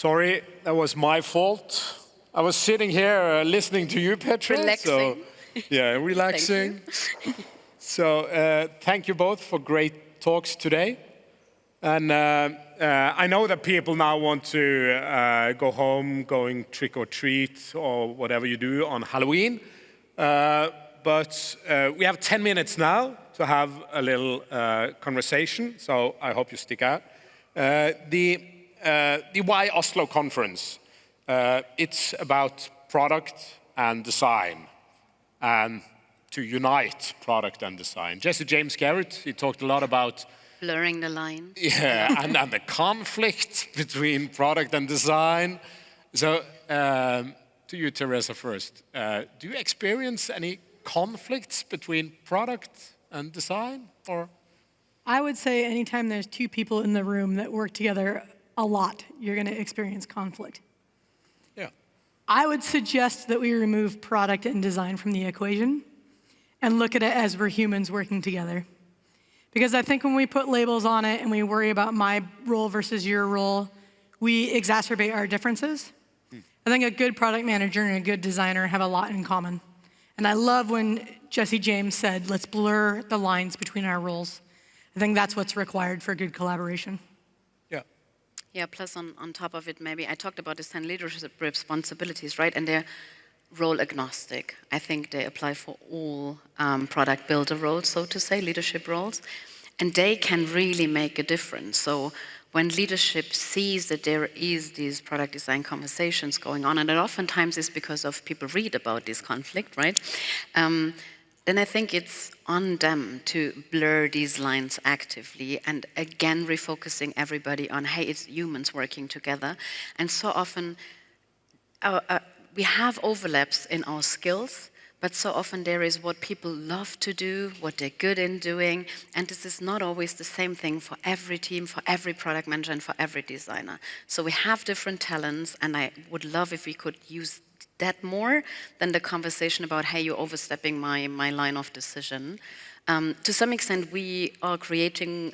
Sorry, that was my fault. I was sitting here listening to you, Petra. Relaxing. So, yeah, relaxing. So thank you both for great talks today. And I know that people now want to go home, going trick or treat or whatever you do on Halloween. But we have 10 minutes now to have a little conversation. So I hope you stick out. The Why Oslo conference, it's about product and design, and to unite product and design. Jesse James Garrett, he talked a lot about blurring the line. Yeah, and the conflict between product and design. So to you, Teresa, first. Do you experience any conflicts between product and design, or? I would say anytime there's two people in the room that work together a lot, you're going to experience conflict. Yeah. I would suggest that we remove product and design from the equation and look at it as we're humans working together. Because I think when we put labels on it and we worry about my role versus your role, we exacerbate our differences. I think a good product manager and a good designer have a lot in common. And I love when Jesse James said, let's blur the lines between our roles. I think that's what's required for good collaboration. Yeah. Yeah, plus on top of it, maybe I talked about the 10 leadership responsibilities, right? And they're role agnostic. I think they apply for all product builder roles, so to say, leadership roles. And they can really make a difference. So when leadership sees that there is these product design conversations going on, and it oftentimes is because of people read about this conflict, right? Then I think it's on them to blur these lines actively and again refocusing everybody on, hey, it's humans working together. And so often we have overlaps in our skills, but so often there is what people love to do, what they're good in doing, and this is not always the same thing for every team, for every product manager, and for every designer. So we have different talents, and I would love if we could use that more than the conversation about, hey, you're overstepping my line of decision. To some extent, we are creating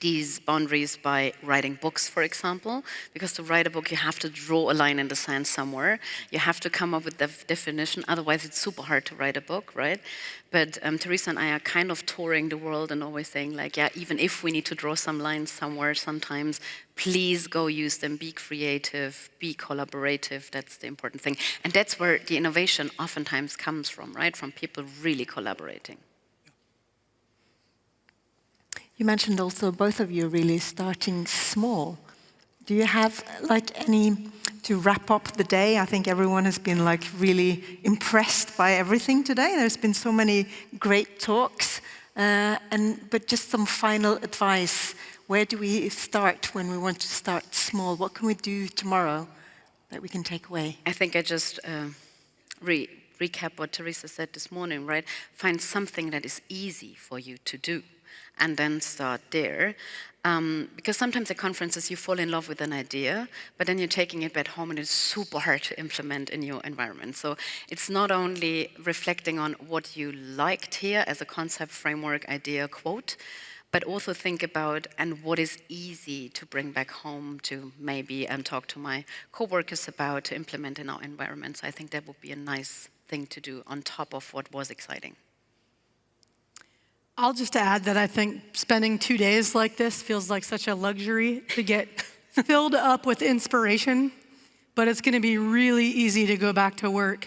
these boundaries by writing books, for example, because to write a book, you have to draw a line in the sand somewhere. You have to come up with the definition, otherwise it's super hard to write a book, right? But Teresa and I are kind of touring the world and always saying like, yeah, even if we need to draw some lines somewhere sometimes, please go use them, be creative, be collaborative, that's the important thing. And that's where the innovation oftentimes comes from, right? From people really collaborating. You mentioned also both of you really starting small. Do you have like any, to wrap up the day? I think everyone has been like really impressed by everything today. There's been so many great talks, but just some final advice. Where do we start when we want to start small? What can we do tomorrow that we can take away? I think I just recap what Teresa said this morning, right? Find something that is easy for you to do, and then start there. Because sometimes at conferences you fall in love with an idea, but then you're taking it back home and it's super hard to implement in your environment. So it's not only reflecting on what you liked here as a concept, framework, idea, quote, but also think about and what is easy to bring back home to maybe talk to my coworkers about, to implement in our environment. So I think that would be a nice thing to do on top of what was exciting. I'll just add that I think spending 2 days like this feels like such a luxury to get filled up with inspiration, but it's going to be really easy to go back to work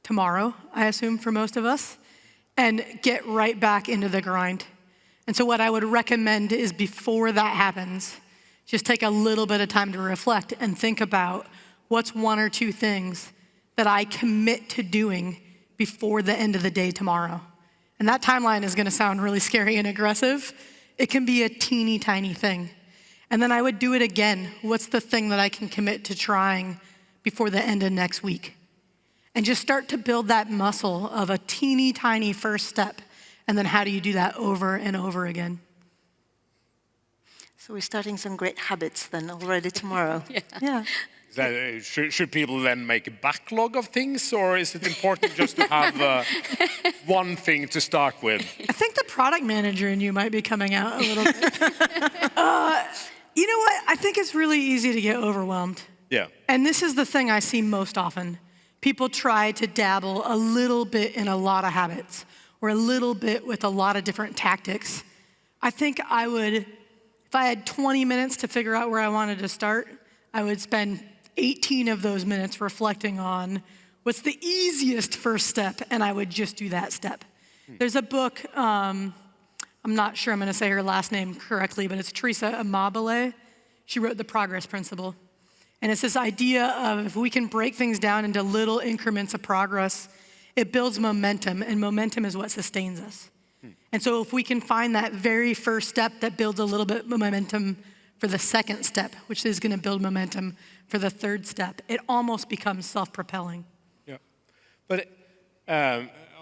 tomorrow, I assume, for most of us, and get right back into the grind. And so what I would recommend is before that happens, just take a little bit of time to reflect and think about what's 1 or 2 things that I commit to doing before the end of the day tomorrow. And that timeline is going to sound really scary and aggressive. It can be a teeny tiny thing. And then I would do it again. What's the thing that I can commit to trying before the end of next week? And just start to build that muscle of a teeny tiny first step. And then how do you do that over and over again? So we're starting some great habits then already tomorrow. Yeah. Should people then make a backlog of things, or is it important just to have one thing to start with? I think the product manager in you might be coming out a little bit. You know what? I think it's really easy to get overwhelmed. Yeah. And this is the thing I see most often. People try to dabble a little bit in a lot of habits or a little bit with a lot of different tactics. I think I would, if I had 20 minutes to figure out where I wanted to start, I would spend 18 of those minutes reflecting on what's the easiest first step, and I would just do that step. There's a book, I'm not sure I'm gonna say her last name correctly, but it's TERESA Amabile. She wrote The Progress Principle. And it's this idea of if we can break things down into little increments of progress, it builds momentum, and momentum is what sustains us. And so if we can find that very first step that builds a little bit of momentum for the second step, which is gonna build momentum for the third step, it almost becomes self-propelling. Yeah, but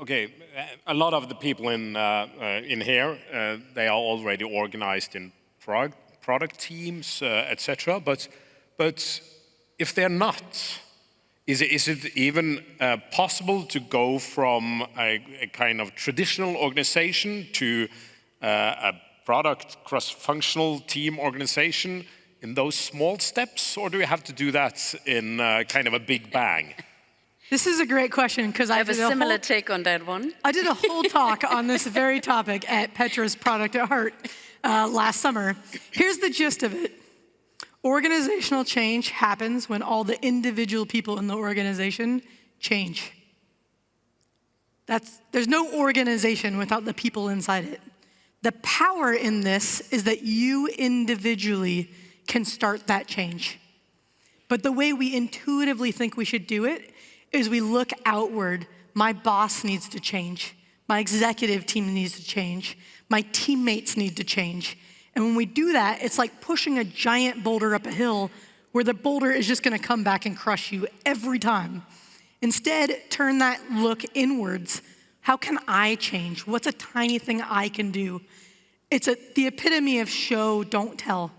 okay, a lot of the people in here, they are already organized in product teams, etc. But if they're not, is it even possible to go from a kind of traditional organization to a product cross-functional team organization in those small steps, or do we have to do that in kind of a big bang? This is a great question because I have a similar take on that one. I did a whole talk on this very topic at Petra's Product at Heart last summer. Here's the gist of it. Organizational change happens when all the individual people in the organization change. There's no organization without the people inside it. The power in this is that you individually can start that change. But the way we intuitively think we should do it is we look outward. My boss needs to change. My executive team needs to change. My teammates need to change. And when we do that, it's like pushing a giant boulder up a hill where the boulder is just gonna come back and crush you every time. Instead, turn that look inwards. How can I change? What's a tiny thing I can do? It's the epitome of show, don't tell.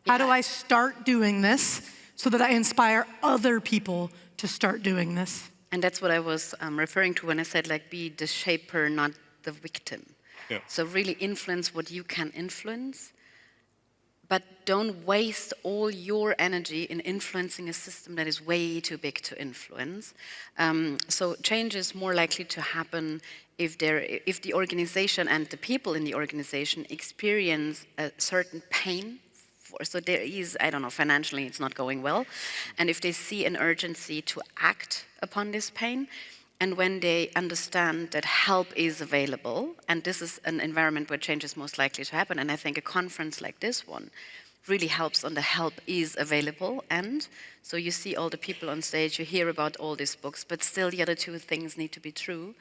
How do I start doing this so that I inspire other people to start doing this? And that's what I was referring to when I said, like, be the shaper, not the victim. Yeah. So really influence what you can influence, but don't waste all your energy in influencing a system that is way too big to influence. So change is more likely to happen if the organization and the people in the organization experience a certain pain. So there is, I don't know, financially it's not going well. And if they see an urgency to act upon this pain, and when they understand that help is available, and this is an environment where change is most likely to happen, and I think a conference like this one really helps on the help is available end. So you see all the people on stage, you hear about all these books, but still the other two things need to be true.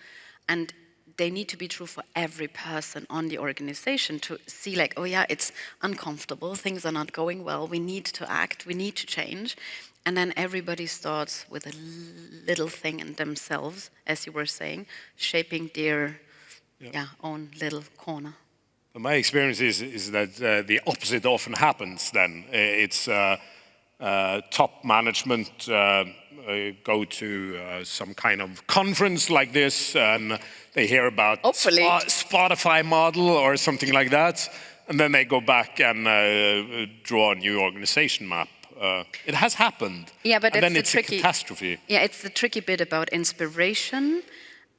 And they need to be true for every person on the organization to see like, oh yeah, it's uncomfortable, things are not going well, we need to act, we need to change. And then everybody starts with a little thing in themselves, as you were saying, shaping their own little corner. My experience is that the opposite often happens then. It's top management go to some kind of conference like this and they hear about Spotify model or something like that, and then they go back and draw a new organization map. It has happened. Yeah, but and then it's tricky, a catastrophe. Yeah, it's the tricky bit about inspiration.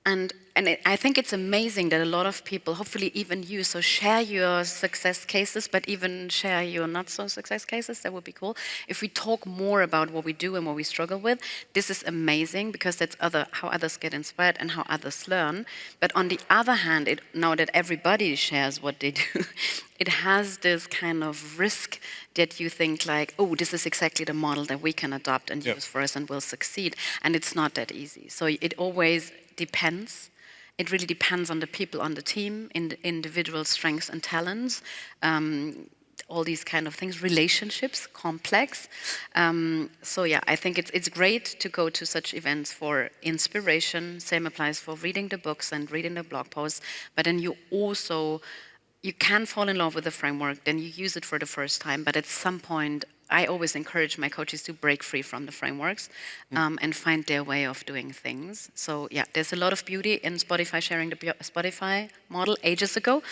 And I think it's amazing that a lot of people, hopefully even you, so share your success cases, but even share your not so success cases, that would be cool. If we talk more about what we do and what we struggle with, this is amazing because that's how others get inspired and how others learn. But on the other hand, now that everybody shares what they do, it has this kind of risk that you think like, oh, this is exactly the model that we can adopt and use for us and will succeed. And it's not that easy. So it always depends. It really depends on the people on the team, in the individual strengths and talents, all these kind of things, relationships, complex. So yeah, I think it's great to go to such events for inspiration. Same applies for reading the books and reading the blog posts. But then you can fall in love with the framework, then you use it for the first time, but at some point, I always encourage my coaches to break free from the frameworks and find their way of doing things. So yeah, there's a lot of beauty in Spotify sharing the Spotify model ages ago,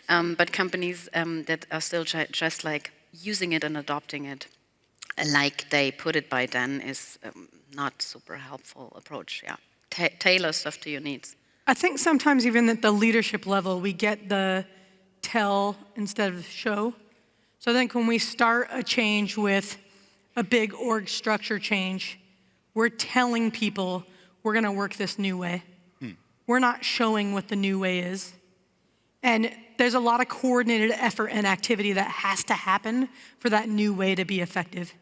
but companies that are still just like using it and adopting it like they put it by Dan, is not super helpful approach. Yeah, tailor stuff to your needs. I think sometimes even at the leadership level, we get the tell instead of show. So I think when we start a change with a big org structure change, we're telling people we're going to work this new way. We're not showing what the new way is. And there's a lot of coordinated effort and activity that has to happen for that new way to be effective.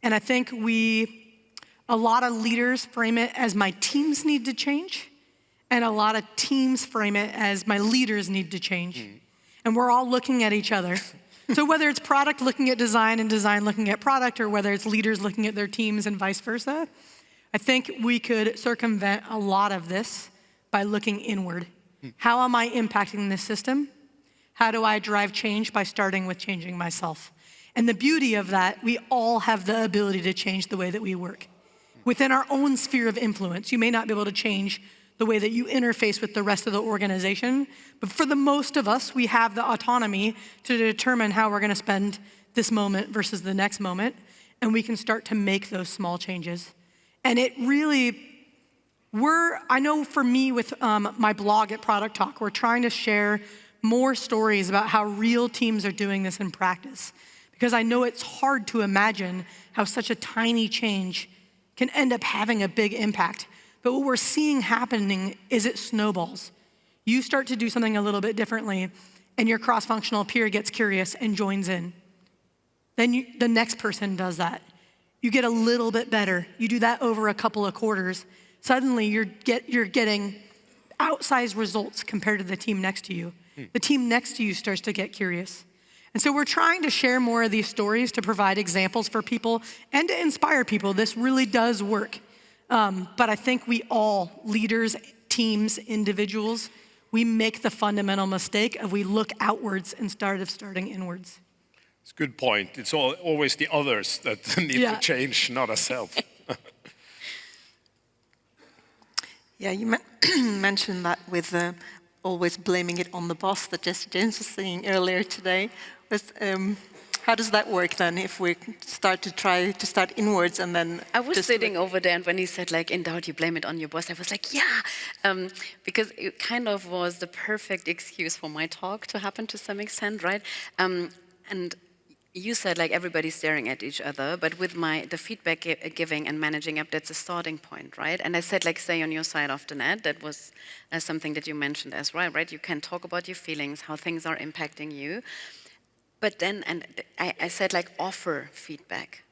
And I think a lot of leaders frame it as my teams need to change, and a lot of teams frame it as my leaders need to change. And we're all looking at each other. So whether it's product looking at design and design looking at product, or whether it's leaders looking at their teams and vice versa, I think we could circumvent a lot of this by looking inward. How am I impacting this system? How do I drive change? By starting with changing myself. And the beauty of that, we all have the ability to change the way that we work. Within our own sphere of influence, you may not be able to change the way that you interface with the rest of the organization, but for the most of us, we have the autonomy to determine how we're gonna spend this moment versus the next moment, and we can start to make those small changes. And it really, I know for me with my blog at Product Talk, we're trying to share more stories about how real teams are doing this in practice. Because I know it's hard to imagine how such a tiny change can end up having a big impact. But what we're seeing happening is it snowballs. You start to do something a little bit differently, and your cross-functional peer gets curious and joins in. Then the next person does that. You get a little bit better. You do that over a couple of quarters. Suddenly, you're getting outsized results compared to the team next to you. The team next to you starts to get curious. And so we're trying to share more of these stories to provide examples for people and to inspire people. This really does work. But I think we all, leaders, teams, individuals, we make the fundamental mistake of we look outwards instead of starting inwards. It's a good point. It's always the others that need to change, not ourselves. Yeah, you mentioned that with always blaming it on the boss that Jesse James was saying earlier today. How does that work then, if we start to start inwards and then... I was sitting over there, and when he said, like, in doubt, you blame it on your boss, I was like, yeah! Because it kind of was the perfect excuse for my talk to happen to some extent, right? And you said, like, everybody's staring at each other, but with the feedback giving and managing up, that's a starting point, right? And I said, like, stay on your side of the net. That was something that you mentioned as well, right? You can talk about your feelings, how things are impacting you. But then, and I said, like, offer feedback.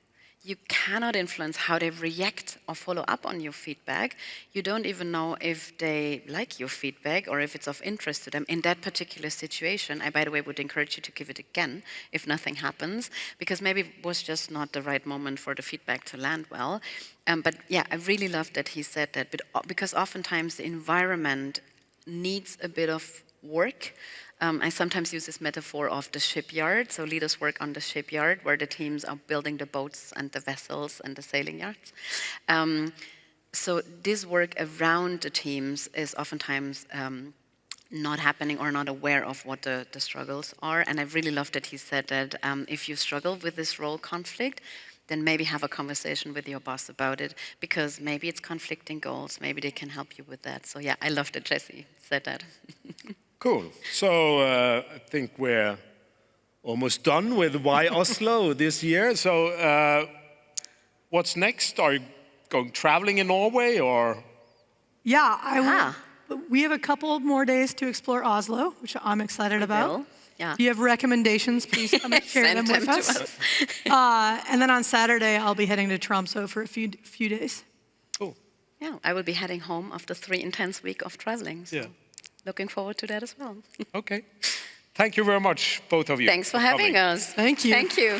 You cannot influence how they react or follow up on your feedback. You don't even know if they like your feedback or if it's of interest to them in that particular situation. I, by the way, would encourage you to give it again if nothing happens, because maybe it was just not the right moment for the feedback to land well. But yeah, I really loved that he said that, because oftentimes the environment needs a bit of work. I sometimes use this metaphor of the shipyard. So leaders work on the shipyard where the teams are building the boats and the vessels and the sailing yards. So this work around the teams is oftentimes not happening or not aware of what the struggles are. And I really love that he said that if you struggle with this role conflict, then maybe have a conversation with your boss about it, because maybe it's conflicting goals. Maybe they can help you with that. So yeah, I love that Jesse said that. Cool. So I think we're almost done with Why Oslo this year. So what's next? Are you going traveling in Norway or? Yeah, I will. We have a couple more days to explore Oslo, which I'm excited about. Yeah. If you have recommendations, please come and share them with us. And then on Saturday, I'll be heading to Tromsø for a few days. Cool. Yeah, I will be heading home after 3 intense weeks of traveling. So. Yeah. Looking forward to that as well. Okay. Thank you very much, both of you. Thanks for having us. Thank you. Thank you.